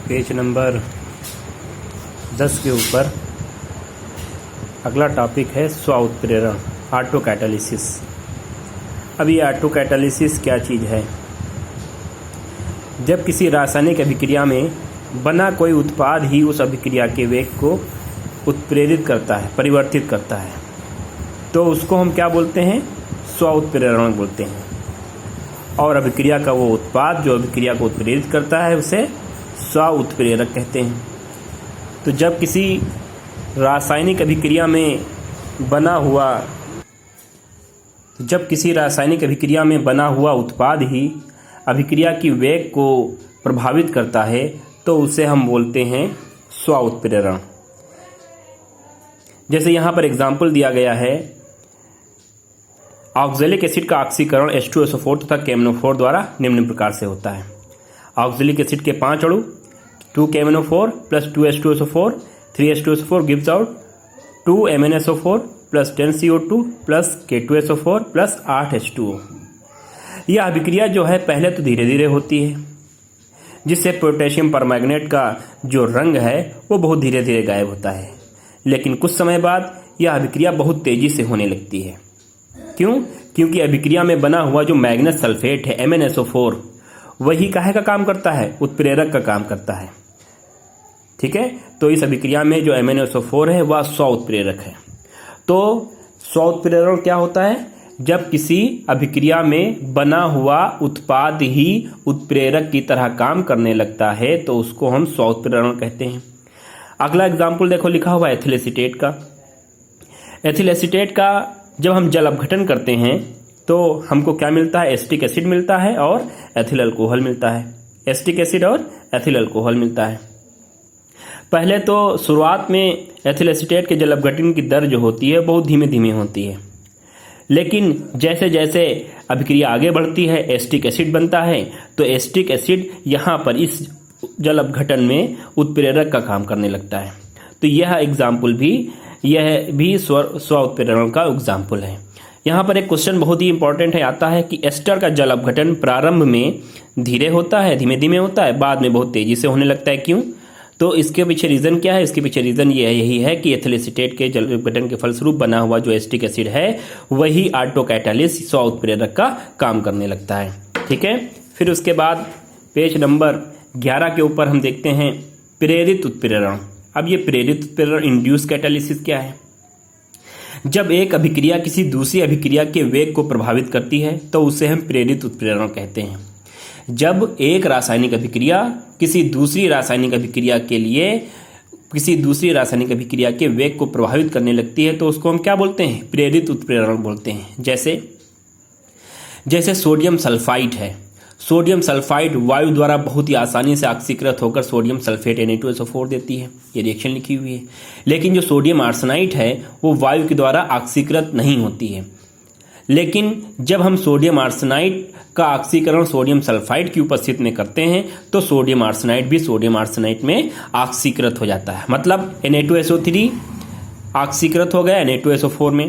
Page number 10 के ऊपर अगला टॉपिक है स्व उत्प्रेरण ऑटो कैटालिसिस। अब ये ऑटो कैटालिसिस क्या चीज़ है? जब किसी रासायनिक अभिक्रिया में बना कोई उत्पाद ही उस अभिक्रिया के वेग को उत्प्रेरित करता है, परिवर्तित करता है, तो उसको हम क्या बोलते हैं? स्व उत्प्रेरण बोलते हैं। और अभिक्रिया का वो उत्पाद जो अभिक्रिया को उत्प्रेरित करता है उसे स्व उत्प्रेरक कहते हैं। तो जब किसी रासायनिक अभिक्रिया में बना हुआ उत्पाद ही अभिक्रिया की वेग को प्रभावित करता है तो उसे हम बोलते हैं स्व उत्प्रेरण। जैसे यहाँ पर एग्जाम्पल दिया गया है, ऑक्जेलिक एसिड का ऑक्सीकरण H2SO4 तथा KMnO4 द्वारा निम्न प्रकार से होता है। ऑक्जेलिक एसिड के 5 अणु 2KMnO4 plus 2H2SO4 3H2SO4 gives out 2MnSO4 plus 10CO2 plus K2SO4 plus 8H2O। यह अभिक्रिया जो है पहले तो धीरे धीरे होती है, जिससे पोटेशियम परमैंगनेट का जो रंग है वो बहुत धीरे धीरे गायब होता है। लेकिन कुछ समय बाद यह अभिक्रिया बहुत तेजी से होने लगती है। क्यों? क्योंकि अभिक्रिया में बना हुआ जो मैग्नेस सल्फेट है MnSO4 वही काहे का काम करता है? उत्प्रेरक का काम करता है। ठीक है, तो इस अभिक्रिया में जो MnSO4 है वह स्व उत्प्रेरक है। तो स्व उत्प्रेरण क्या होता है? जब किसी अभिक्रिया में बना हुआ उत्पाद ही उत्प्रेरक की तरह काम करने लगता है तो उसको हम स्व उत्प्रेरण कहते हैं। अगला एग्जाम्पल देखो, लिखा हुआ है एथिल एसीटेट का। एथिल एसीटेट का जब हम जल अपघटन करते हैं तो हमको क्या मिलता है? एसिटिक एसिड मिलता है और एथिल अल्कोहल मिलता है। एसिटिक एसिड और एथिल अल्कोहल मिलता है। पहले तो शुरुआत में एथिल एसीटेट के जल अपघटन की दर जो होती है बहुत धीमे धीमे होती है, लेकिन जैसे जैसे अभिक्रिया आगे बढ़ती है एसिटिक एसिड बनता है तो एसिटिक एसिड यहाँ पर इस जल अपघटन में उत्प्रेरक का काम करने लगता है। तो यह भी स्व उत्प्रेरण का एग्जाम्पल है। यहाँ पर एक क्वेश्चन बहुत ही इंपॉर्टेंट है, आता है कि एस्टर का जल अपघटन प्रारंभ में धीरे होता है, धीमे धीमे होता है, बाद में बहुत तेजी से होने लगता है। क्यों? तो इसके पीछे रीज़न क्या है? इसके पीछे रीज़न यही है कि एथिल एसीटेट के जल अपघटन के फलस्वरूप बना हुआ जो एसिटिक एसिड है वही ऑटो कैटालिसिस स्व उत्प्रेरक का काम करने लगता है। ठीक है, फिर उसके बाद पेज नंबर 11 के ऊपर हम देखते हैं प्रेरित उत्प्रेरण। अब ये प्रेरित उत्प्रेरण इंड्यूस कैटालिसिस क्या है? जब एक अभिक्रिया किसी दूसरी अभिक्रिया के वेग को प्रभावित करती है तो उसे हम प्रेरित उत्प्रेरण कहते हैं। जब एक रासायनिक अभिक्रिया किसी दूसरी रासायनिक अभिक्रिया के वेग को प्रभावित करने लगती है तो उसको हम क्या बोलते हैं? प्रेरित उत्प्रेरण बोलते हैं। जैसे सोडियम सल्फाइड है। सोडियम सल्फाइड वायु द्वारा बहुत ही आसानी से ऑक्सीकृत होकर सोडियम सल्फेट Na2SO4 देती है, ये रिएक्शन लिखी हुई है। लेकिन जो सोडियम आर्सेनाइड है वो वायु के द्वारा ऑक्सीकृत नहीं होती है। लेकिन जब हम सोडियम आर्सेनाइड का ऑक्सीकरण सोडियम सल्फाइड की उपस्थिति में करते हैं तो सोडियम आर्सेनाइड भी सोडियम आर्सेनाइड में ऑक्सीकृत हो जाता है। मतलब Na2SO3 ऑक्सीकृत हो गया Na2SO4 में।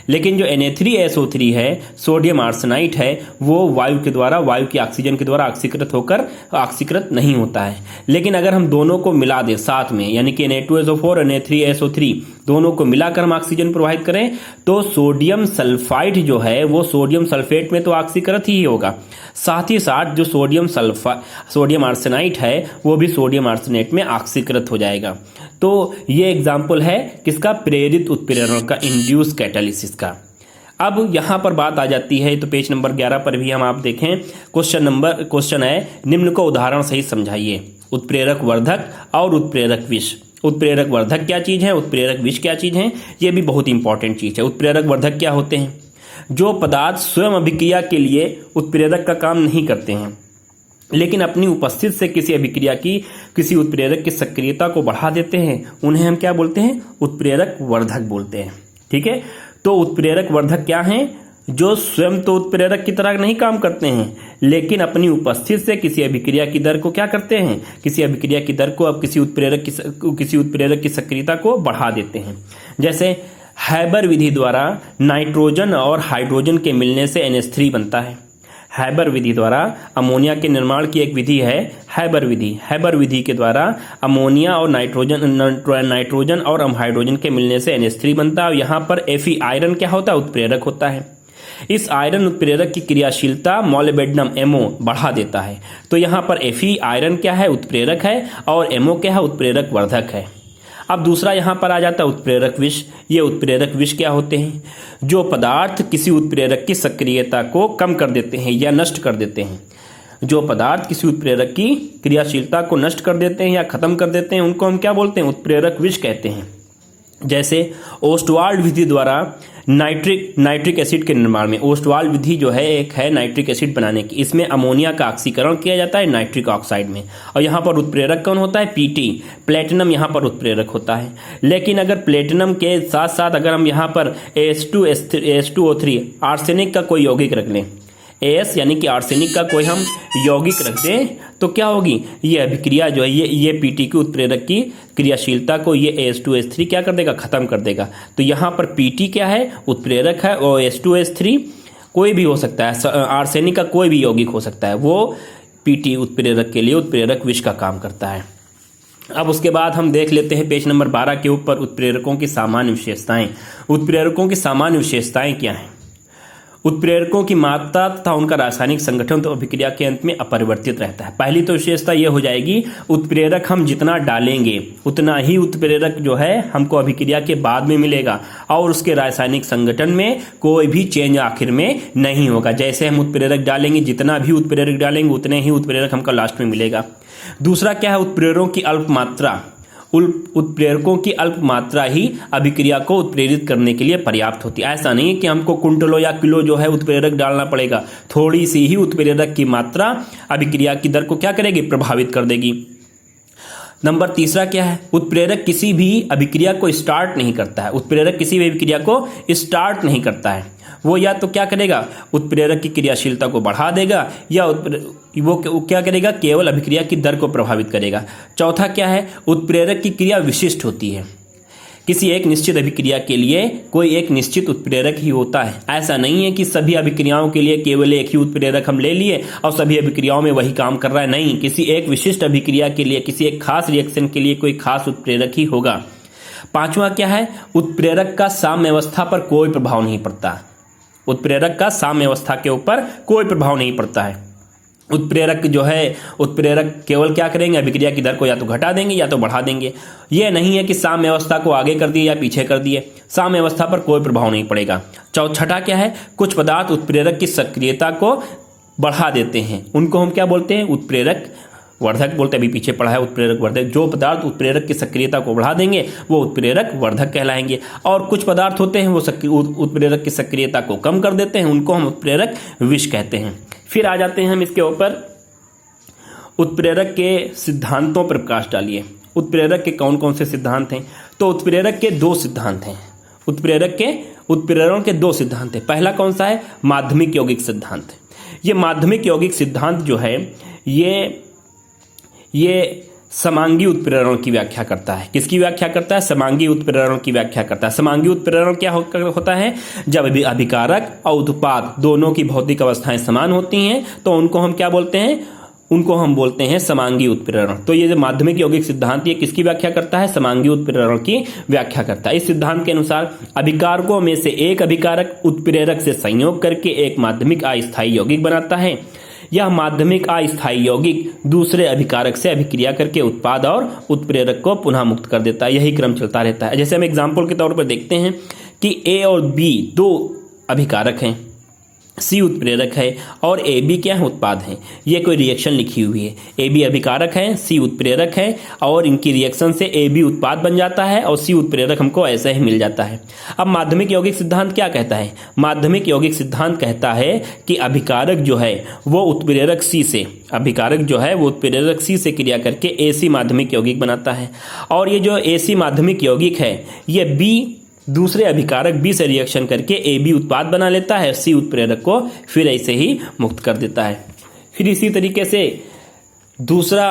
लेकिन जो Na3SO3 है, सोडियम आर्सेनाइड है, वो वायु की ऑक्सीजन के द्वारा ऑक्सीकृत होकर ऑक्सीकृत नहीं होता है। लेकिन अगर हम दोनों को मिला दें साथ में, यानी कि Na2SO4 और Na3SO3 दोनों को मिलाकर हम ऑक्सीजन प्रोवाइड करें तो सोडियम सल्फाइड जो है वो सोडियम सल्फेट में तो ऑक्सीकृत ही होगा, साथ ही साथ जो सोडियम आर्सेनाइड है वो भी सोडियम आर्सेनेट में ऑक्सीकृत हो जाएगा। तो ये एग्जाम्पल है किसका? प्रेरित उत्प्रेरण का, इंड्यूस कैटालिसिस का। अब यहाँ पर बात आ जाती है, तो पेज नंबर 11 पर भी हम आप देखें, क्वेश्चन है निम्न को उदाहरण सहित समझाइए। उत्प्रेरक वर्धक और उत्प्रेरक विष। उत्प्रेरक वर्धक क्या चीज़ है? उत्प्रेरक विष क्या चीज़ है? ये भी बहुत इंपॉर्टेंट चीज़ है। उत्प्रेरक वर्धक क्या होते हैं? जो पदार्थ स्वयं अभिक्रिया के लिए उत्प्रेरक का काम नहीं करते हैं लेकिन अपनी उपस्थिति से किसी उत्प्रेरक की सक्रियता को बढ़ा देते हैं, उन्हें हम क्या बोलते हैं? उत्प्रेरक वर्धक बोलते हैं। ठीक है, तो उत्प्रेरक वर्धक क्या हैं? जो स्वयं तो उत्प्रेरक की तरह नहीं काम करते हैं लेकिन अपनी उपस्थिति से किसी अभिक्रिया की दर को क्या करते हैं? किसी अभिक्रिया की दर को अब किसी उत्प्रेरक की सक्रियता को बढ़ा देते हैं। जैसे हैबर विधि द्वारा नाइट्रोजन और हाइड्रोजन के मिलने से NH3 बनता है। हैबर विधि द्वारा अमोनिया के निर्माण की एक विधि है हैबर विधि। हैबर विधि के द्वारा अमोनिया और नाइट्रोजन और हाइड्रोजन के मिलने से NH3 बनता है और यहाँ पर Fe आयरन क्या होता है, उत्प्रेरक होता है। इस आयरन उत्प्रेरक की क्रियाशीलता मोलिब्डेनम MO बढ़ा देता है। तो यहाँ पर Fe आयरन क्या है, उत्प्रेरक है, और MO क्या है, उत्प्रेरक वर्धक है। अब दूसरा यहाँ पर आ जाता है उत्प्रेरक विष। ये उत्प्रेरक विष क्या होते हैं, जो पदार्थ किसी उत्प्रेरक की सक्रियता को कम कर देते हैं या नष्ट कर देते हैं। जो पदार्थ किसी उत्प्रेरक की क्रियाशीलता को नष्ट कर देते हैं या खत्म कर देते हैं, उनको हम क्या बोलते हैं, उत्प्रेरक विष कहते हैं। जैसे ओस्टवाल्ड विधि द्वारा नाइट्रिक एसिड के निर्माण में, ओस्टवाल्ड विधि जो है एक है नाइट्रिक एसिड बनाने की, इसमें अमोनिया का ऑक्सीकरण किया जाता है नाइट्रिक ऑक्साइड में, और यहाँ पर उत्प्रेरक कौन होता है, Pt, प्लेटिनम यहाँ पर उत्प्रेरक होता है। लेकिन अगर प्लेटिनम के साथ साथ अगर हम यहाँ पर H2O3 आर्सेनिक का कोई यौगिक रख लें, AS यानी कि आर्सेनिक का कोई हम यौगिक रख दें, तो क्या होगी, ये अभिक्रिया जो है ये Pt की उत्प्रेरक की क्रियाशीलता को ये H2S3 क्या कर देगा, खत्म कर देगा। तो यहाँ पर Pt क्या है, उत्प्रेरक है, और H2S3 कोई भी हो सकता है, आर्सेनिक का कोई भी यौगिक हो सकता है, वो Pt उत्प्रेरक के लिए उत्प्रेरक विष का काम करता है। अब उसके बाद हम देख लेते हैं पेज नंबर 12 के ऊपर उत्प्रेरकों की सामान्य विशेषताएं। उत्प्रेरकों की सामान्य विशेषताएं क्या हैं। उत्प्रेरकों की मात्रा तथा उनका रासायनिक संगठन तो अभिक्रिया के अंत में अपरिवर्तित रहता है। पहली तो विशेषता यह हो जाएगी, उत्प्रेरक हम जितना डालेंगे उतना ही उत्प्रेरक जो है हमको अभिक्रिया के बाद में मिलेगा, और उसके रासायनिक संगठन में कोई भी चेंज आखिर में नहीं होगा। जैसे हम उत्प्रेरक डालेंगे, जितना भी उत्प्रेरक डालेंगे उतने ही उत्प्रेरक हमको लास्ट में मिलेगा। दूसरा क्या है, उत्प्रेरकों की अल्प मात्रा। उत्प्रेरकों की अल्प मात्रा ही अभिक्रिया को उत्प्रेरित करने के लिए पर्याप्त होती है। ऐसा नहीं है कि हमको कुंटलों या किलो जो है उत्प्रेरक डालना पड़ेगा, थोड़ी सी ही उत्प्रेरक की मात्रा अभिक्रिया की दर को क्या करेगी, प्रभावित कर देगी। नंबर तीसरा क्या है, उत्प्रेरक किसी भी अभिक्रिया को स्टार्ट नहीं करता है। उत्प्रेरक किसी भी अभिक्रिया को स्टार्ट नहीं करता है, वो या तो क्या करेगा, उत्प्रेरक की क्रियाशीलता को बढ़ा देगा, या वो क्या करेगा, केवल अभिक्रिया की दर को प्रभावित करेगा। चौथा क्या है, उत्प्रेरक की क्रिया विशिष्ट होती है। किसी एक निश्चित अभिक्रिया के लिए कोई एक निश्चित उत्प्रेरक ही होता है। ऐसा नहीं है कि सभी अभिक्रियाओं के लिए केवल एक ही उत्प्रेरक हम ले लिए और सभी अभिक्रियाओं में वही काम कर रहा है। नहीं, किसी एक विशिष्ट अभिक्रिया के लिए, किसी एक खास रिएक्शन के लिए कोई खास उत्प्रेरक ही होगा। पांचवा क्या है, उत्प्रेरक का साम्यावस्था पर कोई प्रभाव नहीं पड़ता। उत्प्रेरक का साम्यावस्था के ऊपर कोई प्रभाव नहीं पड़ता है। उत्प्रेरक जो है, उत्प्रेरक केवल क्या करेंगे, अभिक्रिया की दर को या तो घटा देंगे या तो बढ़ा देंगे। यह नहीं है कि साम्यावस्था को आगे कर दिए या पीछे कर दिए, साम्यावस्था पर कोई प्रभाव नहीं पड़ेगा। छठा क्या है, कुछ पदार्थ उत्प्रेरक की सक्रियता को बढ़ा देते हैं, उनको हम क्या बोलते हैं, उत्प्रेरक वर्धक बोलते हैं। अभी पीछे पढ़ा है उत्प्रेरक वर्धक। जो पदार्थ उत्प्रेरक की सक्रियता को बढ़ा देंगे वो उत्प्रेरक वर्धक कहलाएंगे, और कुछ पदार्थ होते हैं वो उत्प्रेरक की सक्रियता को कम कर देते हैं, उनको हम उत्प्रेरक विष कहते हैं। फिर आ जाते हैं हम इसके ऊपर, उत्प्रेरक के सिद्धांतों पर प्रकाश डालिए। उत्प्रेरक के कौन कौन से सिद्धांत हैं, तो उत्प्रेरक के दो सिद्धांत हैं। उत्प्रेरण के दो सिद्धांत हैं। पहला कौन सा है, माध्यमिक यौगिक सिद्धांत। ये माध्यमिक यौगिक सिद्धांत जो है ये समांगी उत्प्रेरण की व्याख्या करता है। किसकी व्याख्या करता है, समांगी उत्प्रेरण की व्याख्या करता है। समांगी उत्प्रेरण क्या होता है, जब अभिकारक और उत्पाद दोनों की भौतिक अवस्थाएं समान होती हैं तो उनको हम क्या बोलते हैं, उनको हम बोलते हैं समांगी उत्प्रेरण। तो ये जो माध्यमिक यौगिक सिद्धांत, ये किसकी व्याख्या करता है, समांगी उत्प्रेरण की व्याख्या करता है। इस सिद्धांत के अनुसार अभिकारकों में से एक अभिकारक उत्प्रेरक से संयोग करके एक माध्यमिक अस्थायी यौगिक बनाता है। यह माध्यमिक अस्थायी यौगिक दूसरे अभिकारक से अभिक्रिया करके उत्पाद और उत्प्रेरक को पुनः मुक्त कर देता है। यही क्रम चलता रहता है। जैसे हम एग्जाम्पल के तौर पर देखते हैं कि ए और बी दो अभिकारक हैं, सी उत्प्रेरक है और ए बी क्या है, उत्पाद है। ये कोई रिएक्शन लिखी हुई है, ए बी अभिकारक है, सी उत्प्रेरक है, और इनकी रिएक्शन से ए बी उत्पाद बन जाता है और सी उत्प्रेरक हमको ऐसे ही मिल जाता है। अब माध्यमिक यौगिक सिद्धांत क्या कहता है, माध्यमिक यौगिक सिद्धांत कहता है कि अभिकारक जो है वो उत्प्रेरक सी से, अभिकारक जो है वो उत्प्रेरक सी से क्रिया करके एसी माध्यमिक यौगिक बनाता है, और ये जो एसी माध्यमिक यौगिक है ये बी दूसरे अभिकारक बी से रिएक्शन करके ए बी उत्पाद बना लेता है, सी उत्प्रेरक को फिर ऐसे ही मुक्त कर देता है। फिर इसी तरीके से दूसरा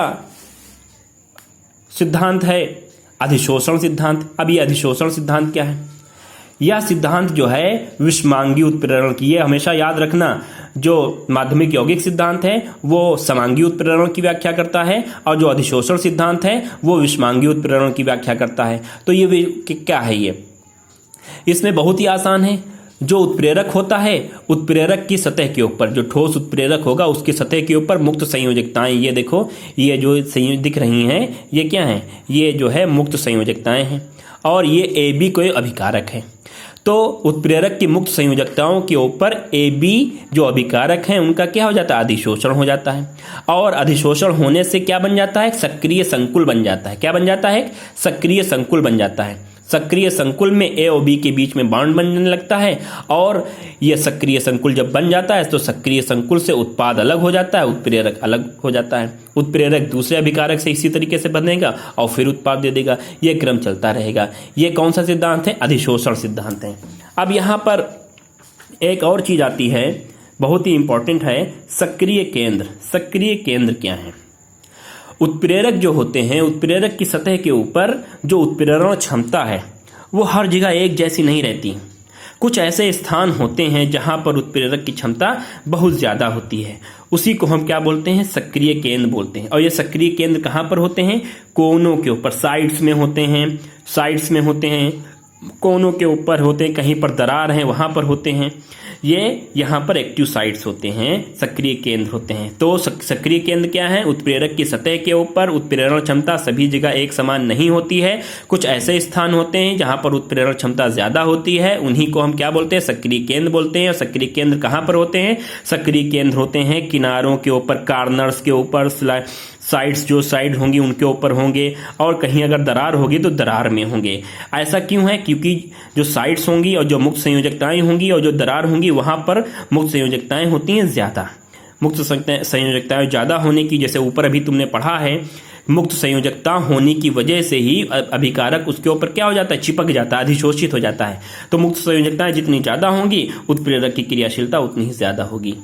सिद्धांत है अधिशोषण सिद्धांत। अब ये अधिशोषण सिद्धांत क्या है, यह सिद्धांत जो है विषमांगी उत्प्रेरण की, ये हमेशा याद रखना, जो माध्यमिक यौगिक सिद्धांत है वो समांगी उत्प्रेरण की व्याख्या करता है, और जो अधिशोषण सिद्धांत है वो विषमांगी उत्प्रेरण की व्याख्या करता है। तो ये क्या है, ये इसमें बहुत ही आसान है। जो उत्प्रेरक होता है, उत्प्रेरक की सतह के ऊपर, जो ठोस उत्प्रेरक होगा उसकी सतह के ऊपर मुक्त संयोजकताएं, ये देखो ये जो संयोजक दिख रही हैं ये क्या हैं, ये जो है मुक्त संयोजकताएं हैं, और ये ए बी कोई अभिकारक है। तो उत्प्रेरक की मुक्त संयोजकताओं के ऊपर ए बी जो अभिकारक हैं उनका क्या हो जाता है, अधिशोषण हो जाता है, और अधिशोषण होने से क्या बन जाता है, सक्रिय संकुल बन जाता है। क्या बन जाता है, सक्रिय संकुल बन जाता है। सक्रिय संकुल में ए और बी के बीच में बॉन्ड बनने लगता है, और यह सक्रिय संकुल जब बन जाता है तो सक्रिय संकुल से उत्पाद अलग हो जाता है, उत्प्रेरक अलग हो जाता है। उत्प्रेरक दूसरे अभिकारक से इसी तरीके से बनेगा और फिर उत्पाद दे देगा। यह क्रम चलता रहेगा। यह कौन सा सिद्धांत है, अधिशोषण सिद्धांत है। अब यहाँ पर एक और चीज आती है, बहुत ही इंपॉर्टेंट है, सक्रिय केंद्र। सक्रिय केंद्र क्या है, उत्प्रेरक जो होते हैं, उत्प्रेरक की सतह के ऊपर जो उत्प्रेरण क्षमता है वो हर जगह एक जैसी नहीं रहती। कुछ ऐसे स्थान होते हैं जहां पर उत्प्रेरक की क्षमता बहुत ज़्यादा होती है, उसी को हम क्या बोलते हैं, सक्रिय केंद्र बोलते हैं। और ये सक्रिय केंद्र कहाँ पर होते हैं, कोनों के ऊपर, साइड्स में होते हैं, साइड्स में होते हैं, कोनों के ऊपर होते हैं, कहीं पर दरार है वहाँ पर होते हैं। ये यहाँ पर एक्टिव साइट्स होते हैं, सक्रिय केंद्र होते हैं। तो सक्रिय केंद्र क्या है, उत्प्रेरक की सतह के ऊपर उत्प्रेरण क्षमता सभी जगह एक समान नहीं होती है। कुछ ऐसे स्थान होते हैं जहाँ पर उत्प्रेरण क्षमता ज़्यादा होती है, उन्हीं को हम क्या बोलते हैं, सक्रिय केंद्र बोलते हैं। और सक्रिय केंद्र कहाँ पर होते हैं, सक्रिय केंद्र होते हैं किनारों के ऊपर, कार्नर्स के ऊपर, साइड्स जो साइड होंगी उनके ऊपर होंगे, और कहीं अगर दरार होगी तो दरार में होंगे। ऐसा क्यों है, क्योंकि जो साइड्स होंगी और जो मुक्त संयोजकताएं होंगी और जो दरार होंगी वहां पर मुक्त संयोजकताएं होती हैं ज़्यादा। मुक्त संयोजकताएं ज़्यादा होने की, जैसे ऊपर अभी तुमने पढ़ा है, मुक्त संयोजकता होने की वजह से ही अभिकारक उसके ऊपर क्या हो जाता है, चिपक जाता है, अधिशोषित हो जाता है। तो मुक्त संयोजकताएं जितनी ज़्यादा होंगी उत्प्रेरक की क्रियाशीलता उतनी ही ज़्यादा होगी।